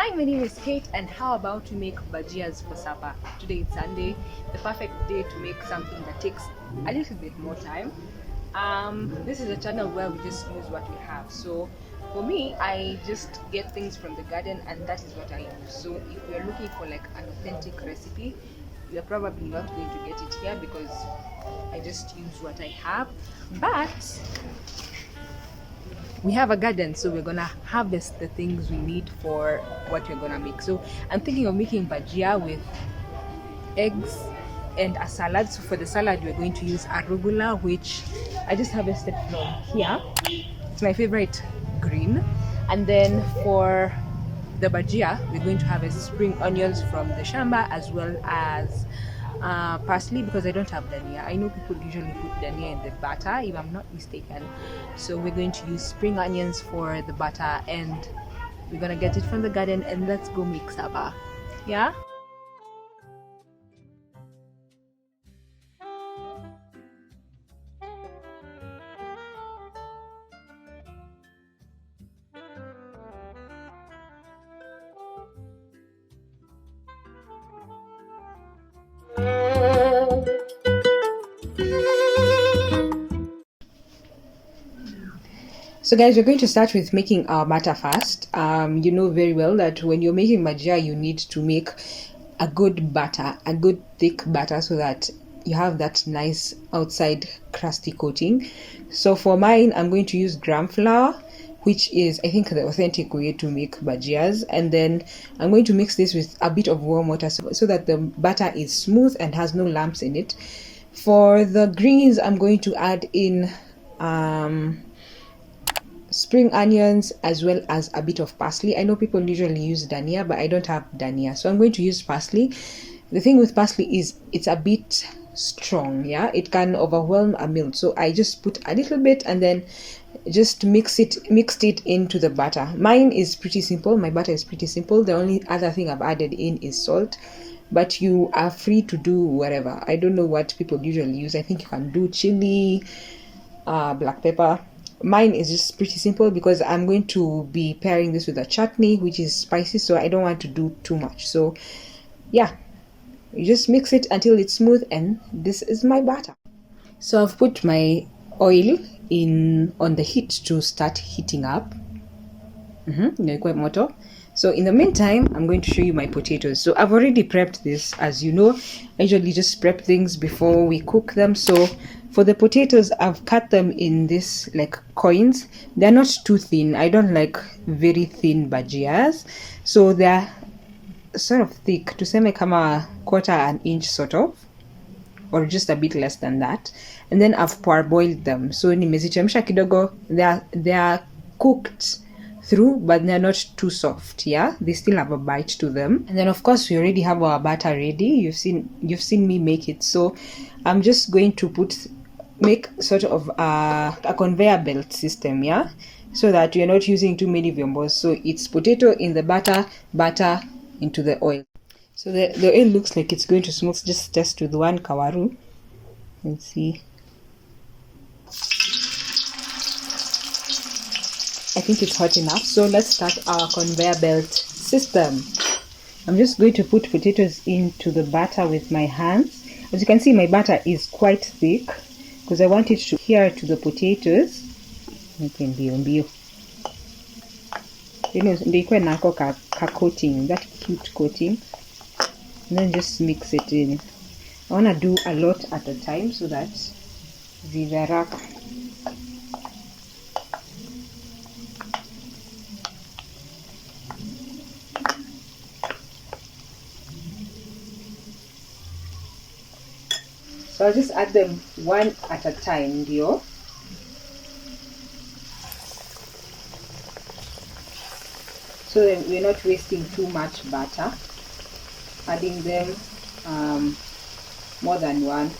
Hi, my name is Kate, and how about we make bhajias for supper? Today it's Sunday, the perfect day to make something that takes a little bit more time. This is a channel where we just use what we have. So for me, I just get things from the garden, and that is what I use. So if you're looking for like an authentic recipe, you're probably not going to get it here because I just use what I have. But we have a garden, so we're gonna harvest the things we need for what we're gonna make. So I'm thinking of making bhajia with eggs and a salad. So for the salad, we're going to use arugula, which I just harvested from here. It's my favorite green. And then for the bhajia, we're going to harvest spring onions from the shamba, as well as parsley, because I don't have dania. I know people usually put dania in the batter, if I'm not mistaken. So we're going to use spring onions for the batter, and we're gonna get it from the garden, and let's go make supper. Yeah. So guys, we're going to start with making our batter first. You know very well that when you're making bhajia, you need to make a good batter, a good thick batter, so that you have that nice outside crusty coating. So for mine, I'm going to use gram flour, which is, I think, the authentic way to make bhajias. And then I'm going to mix this with a bit of warm water so that the batter is smooth and has no lumps in it. For the greens, I'm going to add in spring onions, as well as a bit of parsley. I know people usually use dania, but I don't have dania, so I'm going to use parsley. The thing with parsley is it's a bit strong, yeah, it can overwhelm a meal, so I just put a little bit and then just mixed it into the batter. Mine is pretty simple, my batter is pretty simple. The only other thing I've added in is salt, but you are free to do whatever. I don't know what people usually use. I think you can do chili, black pepper. Mine is just pretty simple because I'm going to be pairing this with a chutney, which is spicy, so I don't want to do too much. So yeah, you just mix it until it's smooth, and this is my batter. So I've put my oil in on the heat to start heating up. So in the meantime, I'm going to show you my potatoes. So I've already prepped this. As you know, I usually just prep things before we cook them. So for the potatoes, I've cut them in this like coins. They're not too thin. I don't like very thin bhajias, so they're sort of thick, tuseme kama quarter an inch sort of, or just a bit less than that. And then I've parboiled them, so nimezichemsha kidogo. They're cooked through, but they're not too soft. Yeah, they still have a bite to them. And then of course we already have our batter ready. You've seen me make it, so I'm just going to make sort of a conveyor belt system, yeah, so that you're not using too many vyombos. So it's potato in the batter into the oil. So the oil looks like it's going to smooth. Just test with one kawaru and see. I think it's hot enough, so let's start our conveyor belt system. I'm just going to put potatoes into the batter with my hands. As you can see, my batter is quite thick because I want it to adhere to the potatoes. Ndio ikuwe nako ka coating, that cute coating, and then just mix it in. I want to do a lot at a time so that zivaraka. So I'll just add them one at a time, dear. So that we're not wasting too much batter, adding them more than one.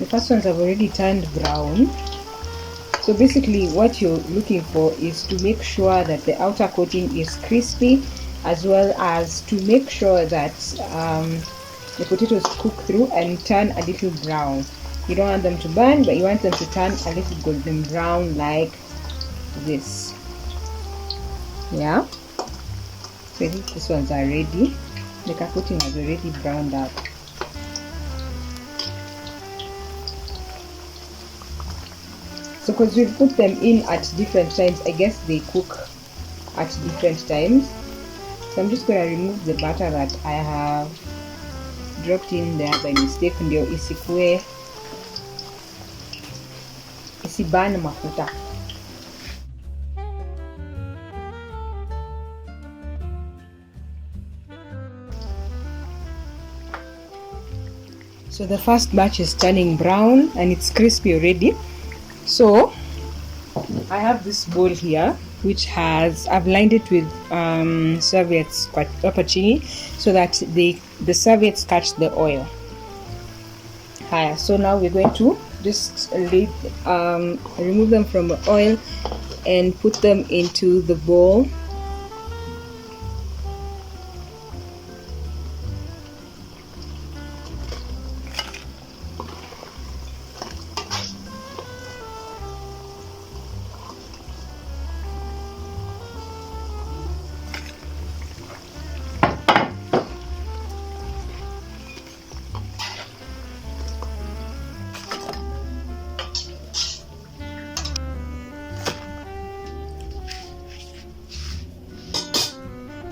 The first ones have already turned brown. So basically what you're looking for is to make sure that the outer coating is crispy, as well as to make sure that the potatoes cook through and turn a little brown. You don't want them to burn, but you want them to turn a little golden brown like this. Yeah, so I think these ones are ready. The coating has already browned up. So because we put them in at different times, I guess they cook at different times. So I'm just going to remove the butter that I have dropped in there by mistake, ndio isibane mafuta. So the first batch is turning brown and it's crispy already. So I have this bowl here which I've lined it with serviettes hapa chini so that the serviettes catch the oil. So now we're going to just remove them from the oil and put them into the bowl.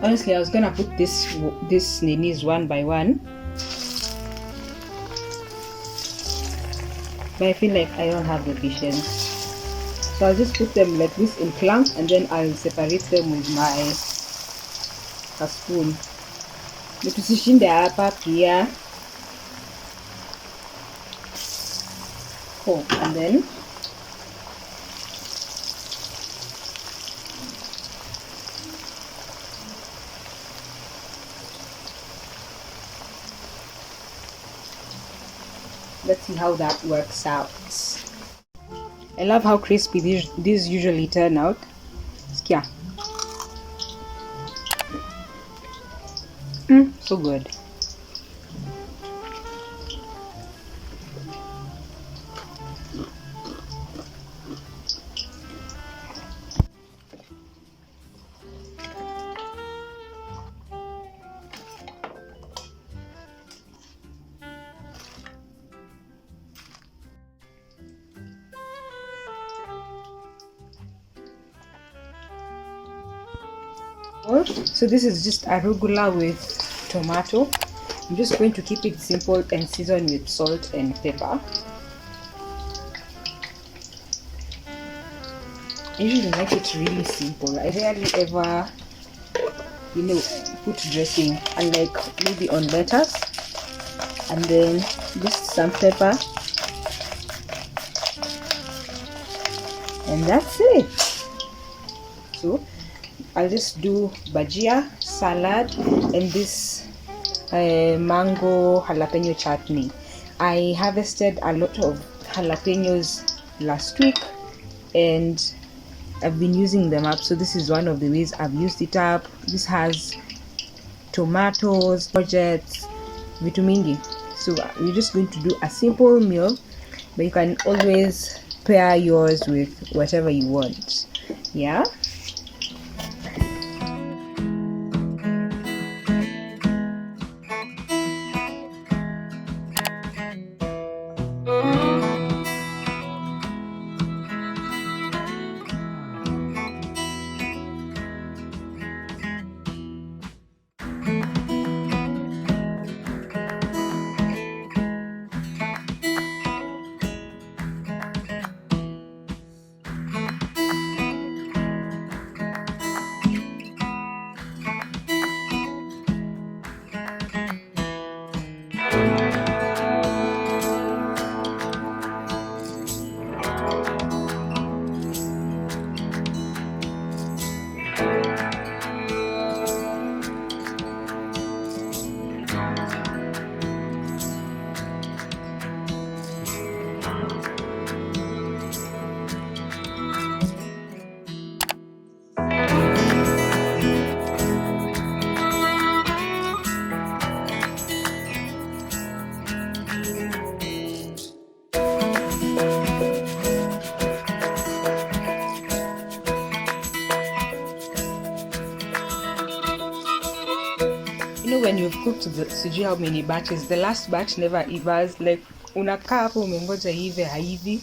Honestly, I was gonna put this ninis one by one, but I feel like I don't have the patience. So I'll just put them like this in clumps, and then I'll separate them with a spoon. Nitusishinde hapa pia. Oh, and then let's see how that works out. I love how crispy these usually turn out. Skia. So good. So this is just arugula with tomato. I'm just going to keep it simple and season with salt and pepper. I usually like it really simple. I rarely ever, put dressing, unlike maybe on lettuce. And then just some pepper. And that's it. So I'll just do bhajia salad and this mango jalapeno chutney. I harvested a lot of jalapenos last week and I've been using them up, so this is one of the ways I've used it up. This has tomatoes, courgettes, vitu mingi. So we're just going to do a simple meal, but you can always pair yours with whatever you want. Yeah. You know, when you've cooked the sijui how many batches, the last batch never ivas. Like unakaa hapo umengoja hivi haivi.